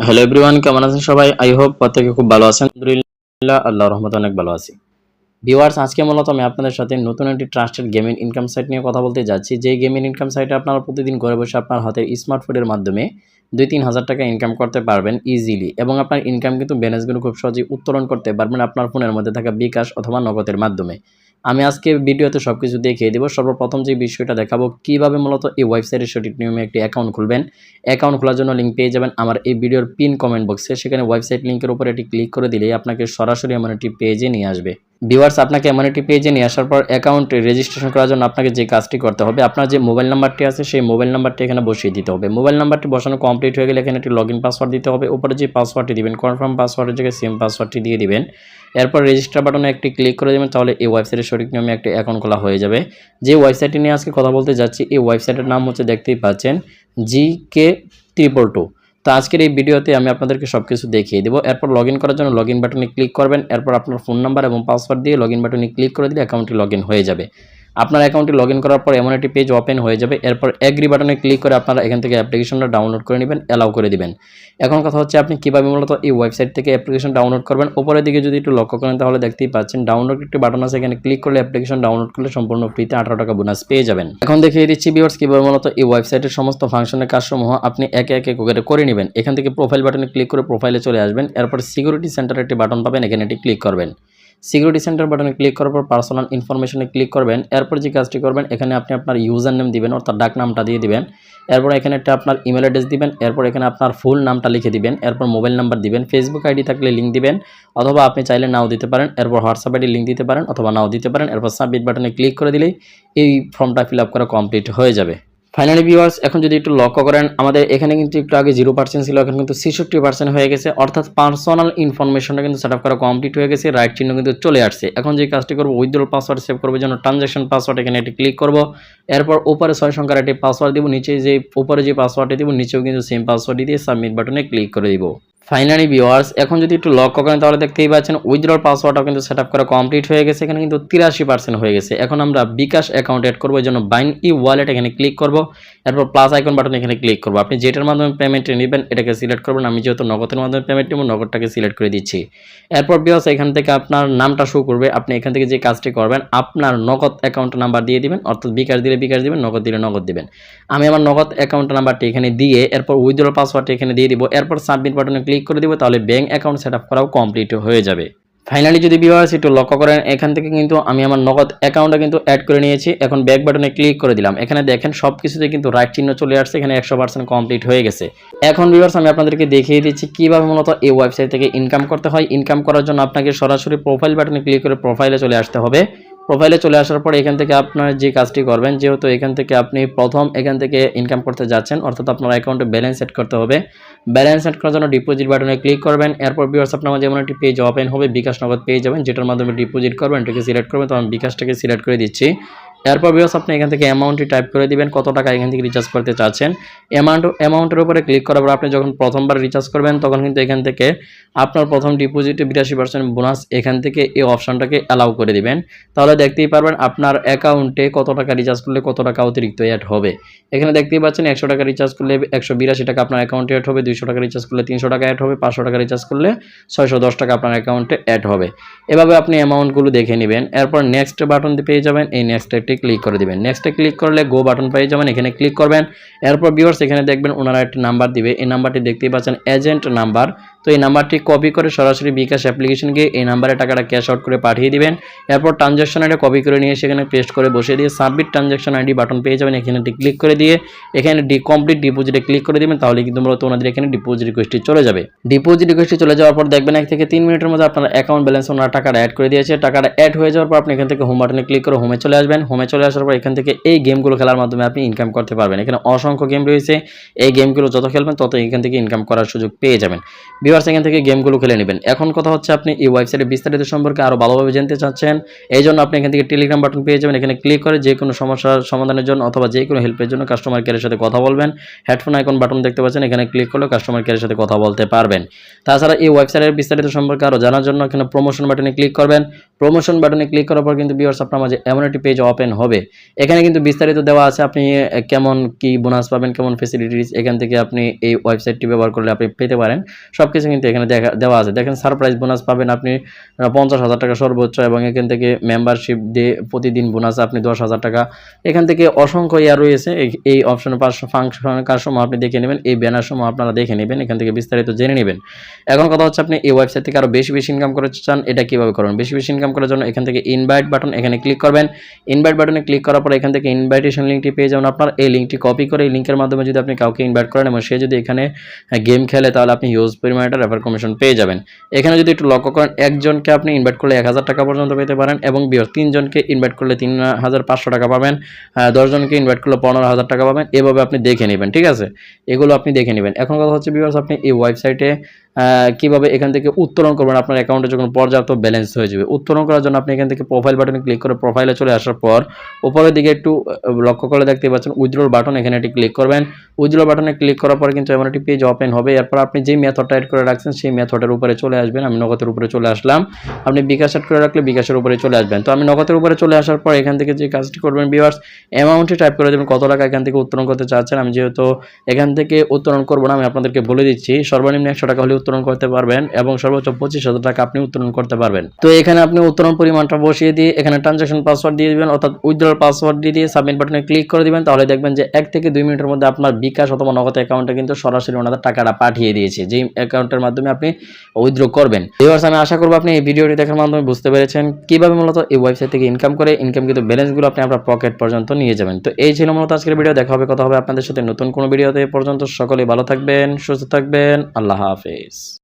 Hello everyone, কেমন আছেন সবাই? আই হোপ প্রত্যেকে খুব ভালো আছেন। আলহামদুলিল্লাহ, আল্লাহর রহমতে অনেক ভালো আছি। ভিউয়ার্স, আজকে মূলত আমি আপনাদের সাথে নতুন একটি ট্রাস্টেড গেমিং ইনকাম সাইট নিয়ে কথা বলতে যাচ্ছি। যেই গেমিং ইনকাম সাইটে আপনারা প্রতিদিন ঘরে বসে আপনার হাতের স্মার্টফোনের মাধ্যমে 2-3 হাজার টাকা ইনকাম করতে পারবেন ইজিলি, এবং আপনার ইনকাম কিন্তু ব্যালেন্সগুলো খুব সহজেই উত্তোলন করতে পারবেন আপনার ফোনের মধ্যে থাকা বিকাশ অথবা নগদের মাধ্যমে। আমি আজকে ভিডিওতে সবকিছু দেখিয়ে দেব। সর্বপ্রথম যে বিষয়টা দেখাবো, কিভাবে মূলত এই ওয়েবসাইটের সঠিক নিয়মে একটি অ্যাকাউন্ট খুলবেন। অ্যাকাউন্ট খোলার জন্য লিঙ্ক পেয়ে যাবেন আমার এই ভিডিওর পিন কমেন্ট বক্সে। সেখানে ওয়েবসাইট লিঙ্কের উপরে এটি ক্লিক করে দিলেই আপনাকে সরাসরি এমন একটি পেজে নিয়ে আসবে। ভিউয়ার্স, আপনাকে এমন একটি পেজে নিয়ে আসার পর অ্যাকাউন্ট রেজিস্ট্রেশন করার জন্য আপনাকে যে কাজটি করতে হবে, আপনার যে মোবাইল নাম্বারটি আছে সেই মোবাইল নাম্বারটি এখানে বসিয়ে দিতে হবে। মোবাইল নাম্বারটি বসানো কমপ্লিট হয়ে গেলে এখানে একটি লগইন পাসওয়ার্ড দিতে হবে। উপরে যে পাসওয়ার্ডটি দিবেন, কনফার্ম পাসওয়ার্ডের জায়গায় সেম পাসওয়ার্ডটি দিয়ে দিবেন। এরপর রেজিস্টার বাটনে একটি ক্লিক করে দেবেন, তাহলে এই ওয়েবসাইটের সঠিক নিয়মে একটি অ্যাকাউন্ট খোলা হয়ে যাবে। যে ওয়েবসাইটটি নিয়ে আজকে কথা বলতে যাচ্ছি, এই ওয়েবসাইটের নাম হচ্ছে, দেখতেই পাচ্ছেন, GK222। তো আজকের এই ভিডিওতে আমি আপনাদেরকে সবকিছু দেখিয়ে দেবো। এরপর লগইন করার জন্য লগইন বাটনে ক্লিক করবেন। এরপর আপনার ফোন নাম্বার এবং পাসওয়ার্ড দিয়ে লগইন বাটনে ক্লিক করে দিলে অ্যাকাউন্টটি লগইন হয়ে যাবে। আপনার অ্যাকাউন্টটি লগইন করার পর এমন একটি পেজ ওপেন হয়ে যাবে। এরপর এগ্রি বাটনে ক্লিক করে আপনারা এখান থেকে অ্যাপ্লিকেশনটা ডাউনলোড করে নেবেন, অ্যালাউ করে দিবেন। এখন কথা হচ্ছে, আপনি কীভাবে মূলত এই ওয়েবসাইট থেকে অ্যাপ্লিকেশন ডাউনলোড করবেন। উপরের দিকে যদি একটু লক্ষ্য করেন তাহলে দেখতেই পাচ্ছেন ডাউনলোড একটি বাটন আছে। এখানে ক্লিক করলে অ্যাপ্লিকেশন ডাউনলোড করলে সম্পূর্ণ ফ্রিতে 18 টাকা বোনাস পেয়ে যাবেন। এখন দেখিয়ে দিচ্ছি ভিউয়ার্স, কীভাবে মূলত এই ওয়েবসাইটের সমস্ত ফাংশনের কাজসমূহ আপনি একে একে করে নেবেন। এখান থেকে প্রোফাইল বাটনে ক্লিক করে প্রোফাইলে চলে আসবেন। এরপর সিকিউরিটি সেন্টারের একটি বাটন পাবেন, এখানে এটি ক্লিক করবেন। সিকিউরিটি সেন্টার বাটনে ক্লিক করার পর পার্সোনাল ইনফরমেশনে ক্লিক করবেন। এরপর যে কাজটি করবেন, এখানে আপনি আপনার ইউজার নেম দিবেন, অর্থাৎ ডাক নামটা দিয়ে দিবেন। এরপর এখানে একটা আপনার ইমেল অ্যাড্রেস দিবেন। এরপর এখানে আপনার ফুল নামটা লিখে দিবেন। এরপর মোবাইল নাম্বার দিবেন। ফেসবুক আইডি থাকলে লিঙ্ক দিবেন, অথবা আপনি চাইলে নাও দিতে পারেন। এরপর হোয়াটসঅ্যাপ আইডি লিঙ্ক দিতে পারেন অথবা নাও দিতে পারেন। এরপর সাবমিট বাটনে ক্লিক করে দিলেই এই ফর্মটা ফিল আপ করা কমপ্লিট হয়ে যাবে। ফাইনালি ভিউয়ার্স, এখন যদি একটু লক্ষ্য করেন, আমাদের এখানে কিন্তু একটু আগে 0% ছিল, এখন কিন্তু 66% হয়ে গেছে। অর্থাৎ পার্সোনাল ইনফরমেশনটা কিন্তু সেট আপ করা কমপ্লিট হয়ে গেছে, রাইট চিহ্ন কিন্তু চলে আসছে। এখন যে কাজটি করবো, উইথড্রল পাসওয়ার্ড সেভ করবো জন্য ট্রানজ্যাকশন পাসওয়ার্ড, এখানে এটি ক্লিক করব। এরপর উপরে 6 সংখ্যার একটি পাসওয়ার্ড দিব, নিচে যে উপরে যে পাসওয়ার্ডটি দিব নিচেও কিন্তু সেম পাসওয়ার্ড দিয়ে সাবমিট বাটনে ক্লিক করে দিব। ফাইনালি ভিউয়ার্স, এখন যদি একটু লক্ষ্য করেন তাহলে দেখতেই পাচ্ছেন উইথড্রল পাসওয়ার্ডটাও কিন্তু সেট আপ করা কমপ্লিট হয়ে গেছে। এখানে কিন্তু 83% হয়ে গেছে। এখন আমরা বিকাশ অ্যাকাউন্ট অ্যাড করবো, এই জন্য বাইন্ড ই ওয়ালেট এখানে ক্লিক করব। এরপর প্লাস আইকন বাটন এখানে ক্লিক করব। আপনি যেটার মাধ্যমে পেমেন্ট নেবেন এটাকে সিলেক্ট করবেন। আমি যেহেতু নগদের মাধ্যমে পেমেন্ট নেব, নগদটাকে সিলেক্ট করে দিচ্ছি। এরপর ভিউয়ার্স, এখান থেকে আপনার নামটা শো করবে। আপনি এখান থেকে যে কাজটি করবেন, আপনার নগদ অ্যাকাউন্ট নাম্বার দিয়ে দিবেন, অর্থাৎ বিকাশ দিলে বিকাশ দিবেন, নগদ দিলে নগদ দিবেন। আমি আমার নগদ অ্যাকাউন্ট নাম্বারটি এখানে দিয়ে এরপর উইথড্রল পাসওয়ার্ডটি এখানে দিয়ে দিব। এরপর সাবমিট বাটনে ক্লিক করে দিব, তাহলে ব্যাংক অ্যাকাউন্ট সেট আপ করাও কমপ্লিট হয়ে যাবে। ফাইনালি যদি ভিউয়ার্স একটু লক্ষ্য করেন, এখান থেকে কিন্তু আমি আমার নগদ অ্যাকাউন্টটা কিন্তু অ্যাড করে নিয়েছি। এখন ব্যাক বাটনে ক্লিক করে দিলাম। এখানে দেখেন সব কিছুতে কিন্তু রাইট চিহ্ন চলে আসছে, এখানে 100% কমপ্লিট হয়ে গেছে। এখন ভিউয়ার্স, আমি আপনাদেরকে দেখিয়ে দিচ্ছি কিভাবে মূলত এই ওয়েবসাইট থেকে ইনকাম করতে হয়। ইনকাম করার জন্য আপনাকে সরাসরি প্রোফাইল বাটনে ক্লিক করে প্রোফাইলে চলে আসতে হবে। প্রোফাইলে চলে আসার পর এখান থেকে আপনার যে কাজটি করবেন, যেহেতু এখান থেকে আপনি প্রথম এখান থেকে ইনকাম করতে যাচ্ছেন, অর্থাৎ আপনার অ্যাকাউন্টে ব্যালেন্স সেট করতে হবে। ব্যালেন্স সেট করার জন্য ডিপোজিট বাটনে ক্লিক করবেন। এরপর ভিউয়ার্স, আপনার মাঝে এমন একটি পেজ ওপেন হবে, বিকাশ নগদ পেয়ে যাবেন, যেটার মাধ্যমে ডিপোজিট করবেন এটাকে সিলেক্ট করবেন। তো আমি বিকাশটাকে সিলেক্ট করে দিচ্ছি। এরপর ভিউয়ার্স, আপনি এখান থেকে অ্যামাউন্টটি টাইপ করে দিবেন, কত টাকা এখান থেকে রিচার্জ করতে চাচ্ছেন। অ্যামাউন্টের উপরে ক্লিক করার পর আপনি যখন প্রথমবার রিচার্জ করবেন তখন কিন্তু এখান থেকে আপনার প্রথম ডিপোজিটে 82% বোনাস, এখান থেকে এই অপশনটাকে অ্যালাউ করে দিবেন। তাহলে দেখতেই পারবেন আপনার অ্যাকাউন্টে কত টাকা রিচার্জ করলে কত টাকা অতিরিক্ত অ্যাড হবে। এখানে দেখতেই পাচ্ছেন 100 টাকা রিচার্জ করলে 182 টাকা আপনার অ্যাকাউন্টে অ্যাড হবে, 200 টাকা রিচার্জ করলে 300 টাকা অ্যাড হবে, 500 টাকা রিচার্জ করলে 610 টাকা আপনার অ্যাকাউন্টে অ্যাড হবে। এভাবে আপনি অ্যামাউন্টগুলো দেখে নেবেন। এরপর নেক্সট বাটন পেয়ে যাবেন, এই নেক্সট ক্লিক করে দিবেন। নেক্সটে ক্লিক করলে গো বাটন পেয়ে যাবেন, এখানে ক্লিক করবেন। এরপর ভিউয়ার্স, এখানে দেখবেন ওনারা একটি নাম্বার দিবে, এই নাম্বারটি দেখতেই পাচ্ছেন এজেন্ট নাম্বার। তো এই নাম্বারটি কপি করে সরাসরি বিকাশ অ্যাপ্লিকেশন গিয়ে এই নাম্বারে টাকাটা ক্যাশ আউট করে পাঠিয়ে দিবেন। এরপর ট্রানজ্যাকশন আইডি কপি করে নিয়ে সেখানে পেস্ট করে বসিয়ে দিয়ে সাবমিট ট্রানজ্যাকশন আইডি বাটন পেয়ে যাবেন, এখানে ক্লিক করে দিয়ে এখানে কমপ্লিট ডিপোজিটে ক্লিক করে দিবেন। তাহলে কিন্তু মূলত ওনাদের এখানে ডিপোজিট রিকোয়েস্টটি চলে যাবে। ডিপোজিট রিকোয়েস্টটি চলে যাওয়ার পর দেখবেন 1 থেকে 3 মিনিটের মধ্যে আপনার অ্যাকাউন্ট ব্যালেন্স ওনারা টাকাটা অ্যাড করে দিয়েছে। টাকাটা অ্যাড হয়ে যাওয়ার পর আপনি এখান থেকে হোম বাটনে ক্লিক করে হোমে চলে আসবেন। হোমে চলে আসার পর এখান থেকে এই গেমগুলো খেলার মাধ্যমে আপনি ইনকাম করতে পারবেন। এখানে অসংখ্য গেম রয়েছে, এই গেমগুলো যত খেলবেন তত এখান থেকে ইনকাম করার সুযোগ পেয়ে যাবেন। ভিউয়ার্স, এখান থেকে গেমগুলো খেলে নেবেন। এখন কথা হচ্ছে, আপনি এই ওয়েবসাইটে বিস্তারিত সম্পর্কে আরও ভালোভাবে জানতে চাচ্ছেন, এই জন্য আপনি এখান থেকে টেলিগ্রাম বাটন পেয়ে যাবেন। এখানে ক্লিক করে যে কোনো সমস্যার সমাধানের জন্য অথবা যে কোনো হেল্পের জন্য কাস্টমার কেয়ারের সাথে কথা বলবেন। হেডফোন আইকন বাটন দেখতে পাচ্ছেন, এখানে ক্লিক করলে কাস্টমার কেয়ারের সাথে কথা বলতে পারবেন। তাছাড়া এই ওয়েবসাইটের বিস্তারিত সম্পর্কে আরও জানার জন্য এখানে প্রমোশন বাটনে ক্লিক করবেন। প্রমোশন বাটনে ক্লিক করার পর কিন্তু ভিউয়ার্স, আপনার মাঝে এমন একটি পেজ ওপেন ওপেন হবে। এখানে কিন্তু বিস্তারিত দেওয়া আছে, আপনি কেমন কি বোনাস পাবেন, কেমন ফ্যাসিলিটিস এখান থেকে আপনি এই ওয়েবসাইটটি ব্যবহার করলে আপনি পেতে পারেন, সবকিছু কিন্তু এখানে দেওয়া আছে। দেখেন সারপ্রাইজ বোনাস পাবেন আপনি 50,000 টাকা সর্বোচ্চ, এবং এখান থেকে মেম্বারশিপ দিয়ে প্রতিদিন বোনাস আপনি 10,000 টাকা। এখান থেকে অসংখ্য ইয়া রয়েছে, এই অপশনে ফাংশন কাজসমূহ আপনি দেখে নেবেন, এই ব্যানার সমূহ আপনারা দেখে নেবেন, এখান থেকে বিস্তারিত জেনে নেবেন। এখন কথা হচ্ছে, আপনি এই ওয়েবসাইট থেকে আরও বেশি বেশি ইনকাম করতে চান, এটা কীভাবে করবেন? বেশি বেশি ইনকাম করার জন্য এখান থেকে ইনভাইট বাটন, এখানে ক্লিক করবেন। ইনভাইট বাটনে ক্লিক করার পর এখান থেকে ইনভাইটেশন লিঙ্কটি পেয়ে যাবেন আপনার। এই লিঙ্কটি কপি করে এই লিঙ্কের মাধ্যমে যদি আপনি কাউকে ইনভাইট করেন এবং সে যদি এখানে গেম খেলে, তাহলে আপনি হিউজ পরিমাণে একটা রেফার কমিশন পেয়ে যাবেন। এখানে যদি একটু লক্ষ্য করেন, একজনকে আপনি ইনভাইট করলে 1000 টাকা পর্যন্ত পেতে পারেন, এবং 3জনকে ইনভাইট করলে 3500 টাকা পাবেন, 10 জনকে ইনভাইট করলে 15,000 টাকা পাবেন। এভাবে আপনি দেখে নেবেন, ঠিক আছে? এগুলো আপনি দেখে নেবেন। এখন কথা হচ্ছে ভিউয়ার্স, আপনি এই ওয়েবসাইটে কিভাবে এখান থেকে উত্তোলন করবেন আপনার অ্যাকাউন্টে যখন পর্যাপ্ত ব্যালেন্স হয়ে যাবে। উত্তোলন করার জন্য আপনি এখান থেকে প্রোফাইল বাটনে ক্লিক করে প্রোফাইলে চলে আসার পর উপরের দিকে একটু লক্ষ্য করে দেখতে পাচ্ছেন উইথড্রল বাটন, এখানে একটি ক্লিক করবেন। উইথড্রল বাটনে ক্লিক করার পরে কিন্তু এমন একটি পেজ ওপেন হবে। এরপর আপনি যে মেথডটা এড করে রাখছেন সেই মেথডের উপরে চলে আসবেন। আমি নগদের উপরে চলে আসলাম। আপনি বিকাশ এড করে রাখলে বিকাশের উপরে চলে আসবেন। তো আমি নগদের উপরে চলে আসার পর এখান থেকে যে কাজটি করবেন ভিউয়ার্স, অ্যামাউন্টটি টাইপ করে দেবেন, কত টাকা এখান থেকে উত্তোলন করতে চাচ্ছেন। আমি যেহেতু এখান থেকে উত্তোলন করবো না, আমি আপনাদেরকে বলে দিচ্ছি, সর্বনিম্ন 100 টাকা হলে উত্তোলন করতে পারবেন এবং সর্বোচ্চ 25,000 টাকা আপনি উত্তোলন করতে পারবেন। তো এখানে আপনি উত্তোলন পরিমাণটা বসিয়ে দিয়ে এখানে ট্রানজাকশন পাসওয়ার্ড দিয়ে দিবেন, অর্থাৎ উইথড্রল পাসওয়ার্ড দিয়ে সাবমিট বাটনে ক্লিক করে দিবেন। তাহলে দেখবেন যে 1 থেকে 2 মিনিটের মধ্যে আপনার বিকাশ অথবা নগদ অ্যাকাউন্টে কিন্তু সরাসরি ওনাদের টাকাটা পাঠিয়ে দিয়েছে, যেই অ্যাকাউন্টের মাধ্যমে আপনি উইথড্র করবেন। ভিউয়ার্স, আমি আশা করব আপনি এই ভিডিওটি দেখার মাধ্যমে বুঝতে পেরেছেন কিভাবে মূলত এই ওয়েবসাইট থেকে ইনকাম করে কিন্তু ব্যালেন্সগুলো আপনি আপনার পকেট পর্যন্ত নিয়ে যাবেন। তো এই ছিল মূলত আজকের ভিডিও। দেখা হবে, কথা হবে আপনাদের সাথে নতুন কোনো ভিডিওতে। পর্যন্ত সকলেই ভালো থাকবেন, সুস্থ থাকবেন। আল্লাহ হাফেজ।